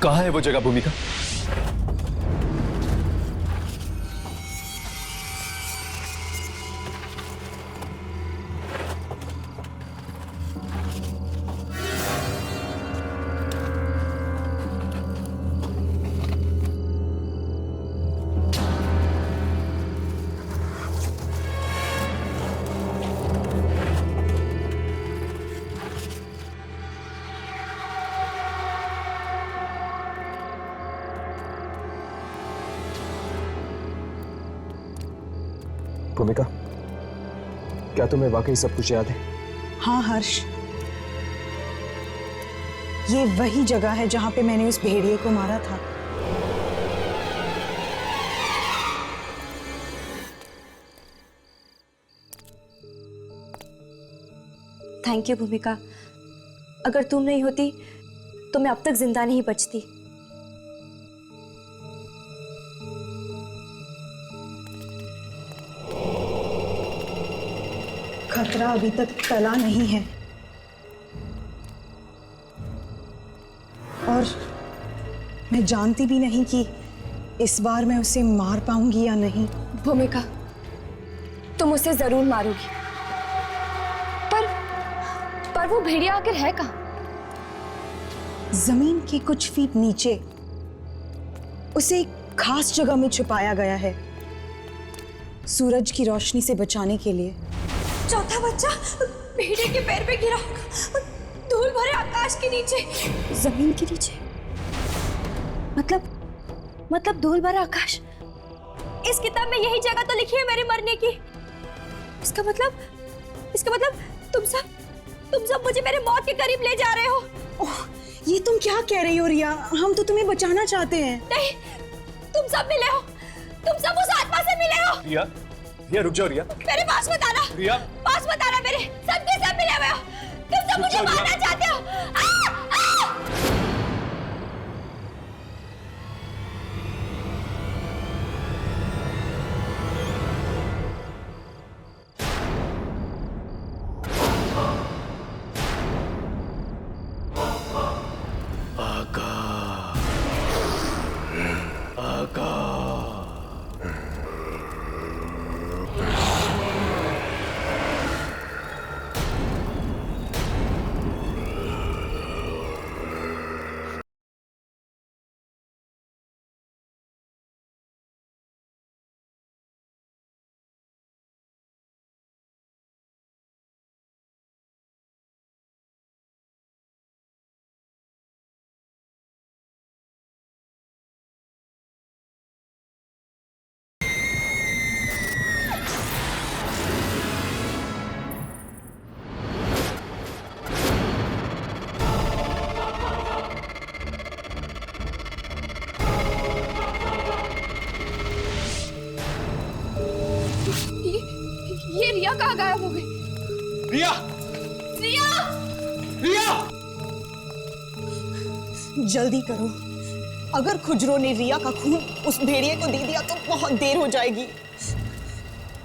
कहाँ है वो जगह भूमिका? भूमिका, क्या तुम्हें वाकई सब कुछ याद है? हाँ हर्ष, ये वही जगह है जहां पे मैंने उस भेड़िए को मारा था। थैंक यू भूमिका, अगर तुम नहीं होती तो मैं अब तक जिंदा नहीं बचती। खतरा अभी तक टला नहीं है और मैं जानती भी नहीं कि इस बार मैं उसे मार पाऊंगी या नहीं। भूमिका, तुम उसे जरूर मारोगी, पर वो भेड़िया आखिर है कहाँ? जमीन के कुछ फीट नीचे उसे एक खास जगह में छुपाया गया है, सूरज की रोशनी से बचाने के लिए। चौथा बच्चा भेड़िए के पैर पे गिरा होगा, धूल भरे आकाश के नीचे। जमीन के नीचे? मतलब धूल भरा आकाश? इस किताब में यही जगह तो लिखी है मेरे मरने की। इसका मतलब तुम सब मुझे मेरे मौत के करीब ले जा रहे हो। ओह, ये तुम क्या कह रही हो रिया? हम तो तुम्हें बचाना चाहते हैं। नहीं, तुम सब मिले हो, तुम सब उस आत्मा से मिले हो। रिया, रिया रुक जाओ रिया। मेरे पास मत आना। रिया, पास मत आना मेरे। सबके सब मिले हुए हो। तुम सब मुझे मारना चाहते हो। ये रिया कहाँ गायब हो गई? रिया! रिया! रिया! जल्दी करो, अगर खुजरो ने रिया का खून उस भेड़िए को दे दिया तो बहुत देर हो जाएगी।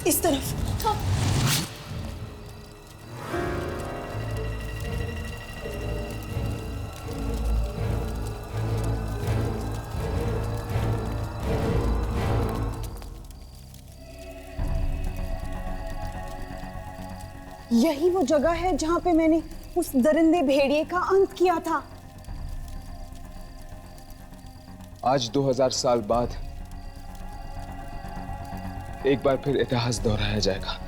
इस तरफ। यही वो जगह है जहां पे मैंने उस दरिंदे भेड़िए का अंत किया था। आज 2000 साल बाद एक बार फिर इतिहास दोहराया जाएगा।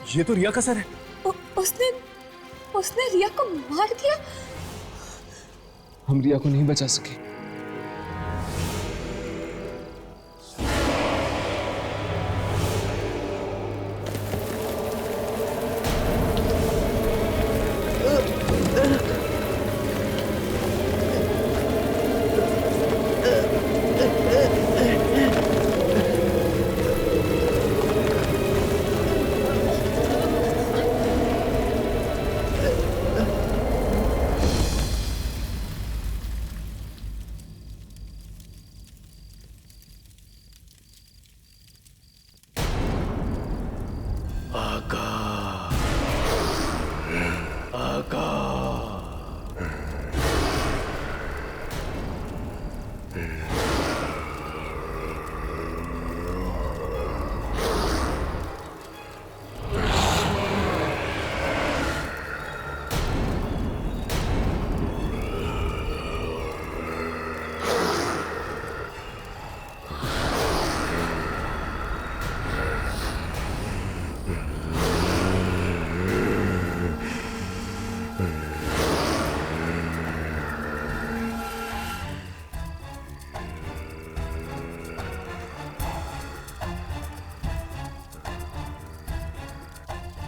ये तो रिया का सर है। उसने रिया को मार दिया। हम रिया को नहीं बचा सके।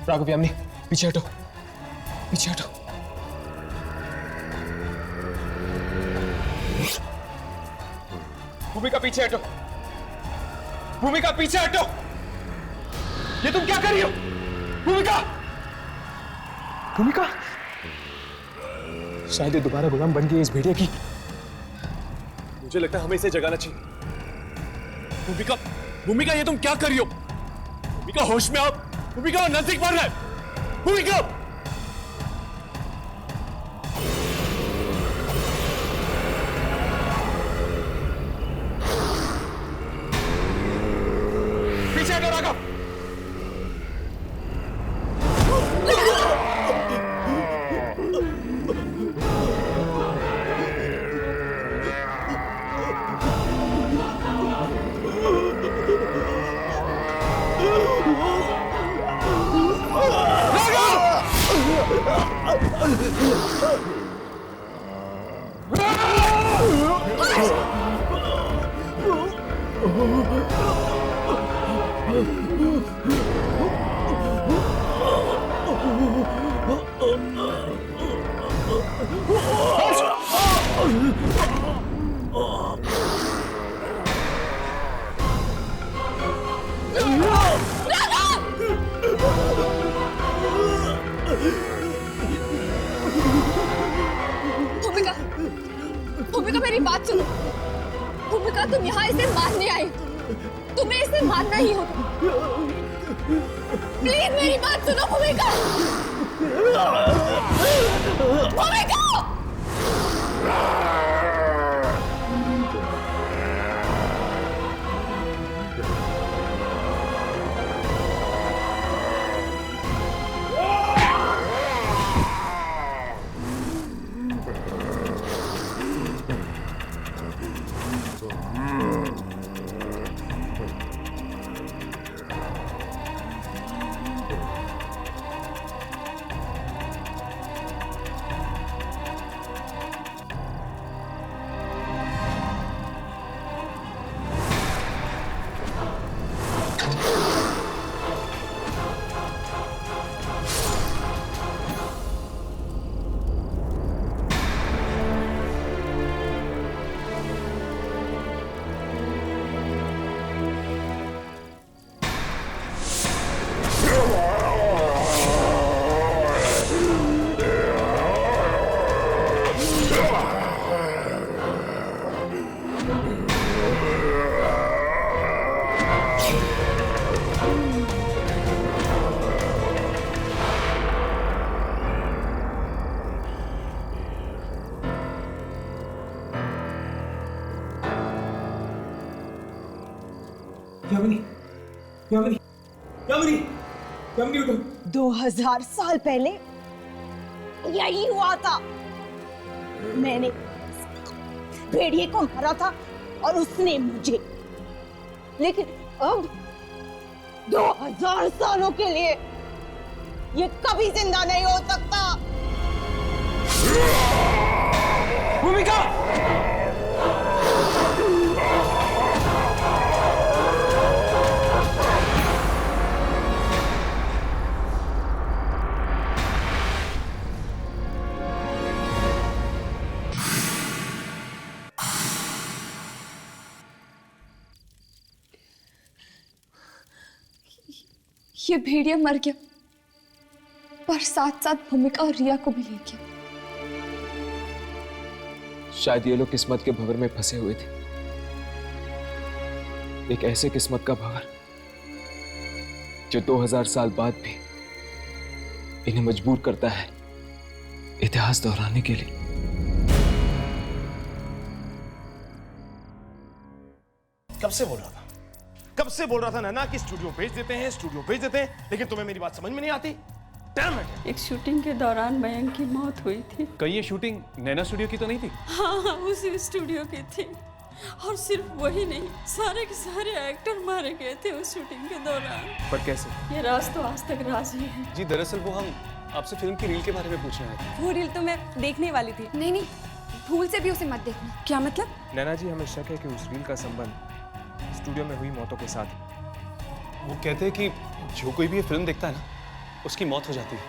राघव यामिनी, पीछे हटो, पीछे हटो। भूमिका पीछे हटो, भूमिका पीछे हटो। ये तुम क्या कर रही हो? भूमिका! भूमिका! शायद ये दोबारा गुलाम बन गई इस भेड़िए की। मुझे लगता है हमें इसे जगाना चाहिए। भूमिका, भूमिका ये तुम क्या कर रही हो? भूमिका होश में आओ। भूमिका नजदीक बढ़ रहा है। भूमिका! पीछे हटो राघव। भूमिका, भूमिका मेरी बात सुनो। भूमिका तुम यहाँ इसे मारने आई, तुम्हें इसे मारना ही होगा। प्लीज मेरी बात सुनो भूमिका। भूमिका! यामिनी, यामिनी, यामिनी, यामिनी उठो। 2000 साल पहले यही हुआ था। मैंने भेड़िए को मारा था और उसने मुझे। लेकिन अब 2000 सालों के लिए ये कभी जिंदा नहीं हो सकता। भूमिका! ये भेड़िया मर गया, पर साथ साथ भूमिका और रिया को भी ले गया। शायद ये लोग किस्मत के भंवर में फंसे हुए थे। एक ऐसे किस्मत का भंवर जो 2000 साल बाद भी इन्हें मजबूर करता है इतिहास दोहराने के लिए। कब से बोल रहा था, कब से बोल रहा था नैना कि स्टूडियो भेज देते हैं, स्टूडियो भेज देते हैं, लेकिन तुम्हें मेरी बात समझ में नहीं आती। Damn it. एक शूटिंग के दौरान मयंक की मौत हुई थी। कहीं ये शूटिंग नैना स्टूडियो की तो नहीं थी? हाँ, उसी स्टूडियो की थी। और सिर्फ वही नहीं, सारे के सारे एक्टर मारे गए थे उस शूटिंग के दौरान। पर कैसे? ये राज तो आज तक राज ही है। जी दरअसल वो हम आपसे फिल्म की रील के बारे में पूछने आए थे। वो रील तो मैं देखने वाली थी। नहीं नहीं, भूल से भी उसे मत देखना। क्या मतलब? नैना जी, हमें शक है कि उस रील का संबंध स्टूडियो में हुई मौतों के साथ। वो कहते हैं कि जो कोई भी ये फिल्म देखता है ना, उसकी मौत हो जाती है।